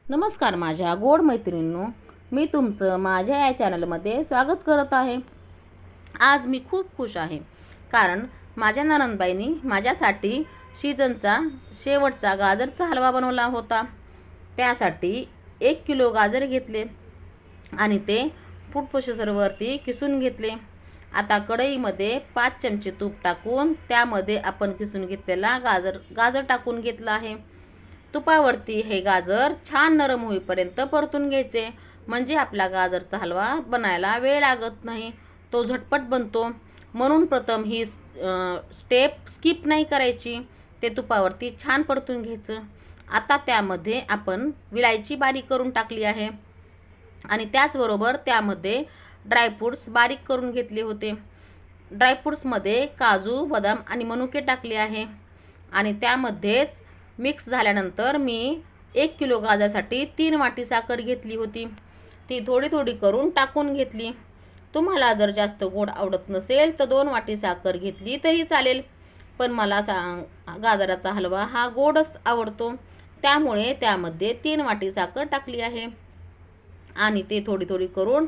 नमस्कार माझ्या गोड मैत्रिणींनो, मी तुमचं माझ्या या चॅनलमध्ये स्वागत करत आहे। आज मी खूप खुश आहे कारण माझ्या नणंदबाईंनी माझ्यासाठी सीजनचा शेवटचा गाजरचा हलवा बनवला होता। त्यासाठी 1 किलो गाजर घेतले आणि ते फूड प्रोसेसरवरती किसून घेतले। आता कढईमध्ये 5 चमचे तूप टाकून त्यामध्ये आपण किसून घेतलेला गाजर टाकून घेतला आहे। तुपावरती हे गाजर छान नरम होईपर्यंत परतून घ्यायचे, म्हणजे आपला गाजरचा हलवा बनायला वेळ लागत नाही, तो झटपट बनतो। म्हणून प्रथम ही स्टेप स्किप नाही करायची, ते तुपावरती छान परतून घ्यायचं। आता त्यामध्ये आपण विलायची बारीक करून टाकली आहे आणि त्याचबरोबर त्यामध्ये ड्रायफ्रूट्स बारीक करून घेतले होते। ड्रायफ्रूट्समध्ये काजू, बदाम आणि मनुके टाकले आहे आणि त्यामध्येच मिक्स झाल्यानंतर मी 1 किलो गाजरासाठी 3 वाटी साखर घेतली होती, ती थोडी थोडी करून टाकून घेतली। तुम्हाला जर जास्त गोड आवडत नसेल तर 2 वाटी साखर घेतली तरी चालेल, पण मला गाजराचा हलवा हा गोडच आवडतो, त्यामुळे त्यामध्ये 3 वाटी साखर टाकली आहे आणि ते थोडी थोडी करून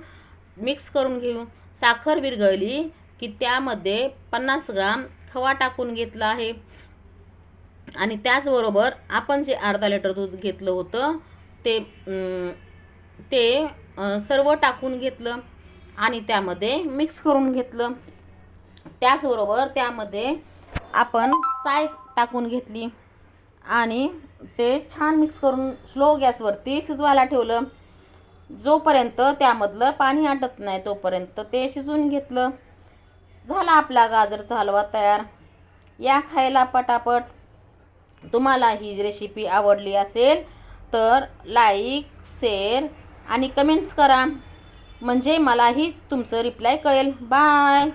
मिक्स करून घेऊ। साखर विरघळली की त्यामध्ये 50 ग्राम खवा टाकून घेतला आहे आणि त्याचबरोबर आपण जे अर्धा लिटर दूध घेतलं होतं ते सर्व टाकून घेतलं आणि त्यामध्ये मिक्स करून घेतलं। त्याचबरोबर त्यामध्ये आपण साय टाकून घेतली आणि ते छान मिक्स करून स्लो गॅसवरती शिजवायला ठेवलं। जोपर्यंत त्यामधलं पाणी आटत नाही तोपर्यंत ते शिजवून घेतलं। झाला आपला गाजरचा हलवा तयार। या खायला पटापट। तुम्हाला ही रेसिपी आवडली असेल तर लाईक, शेअर आणि कमेंट्स करा, म्हणजे मलाही तुमचं रिप्लाय कळेल। बाय।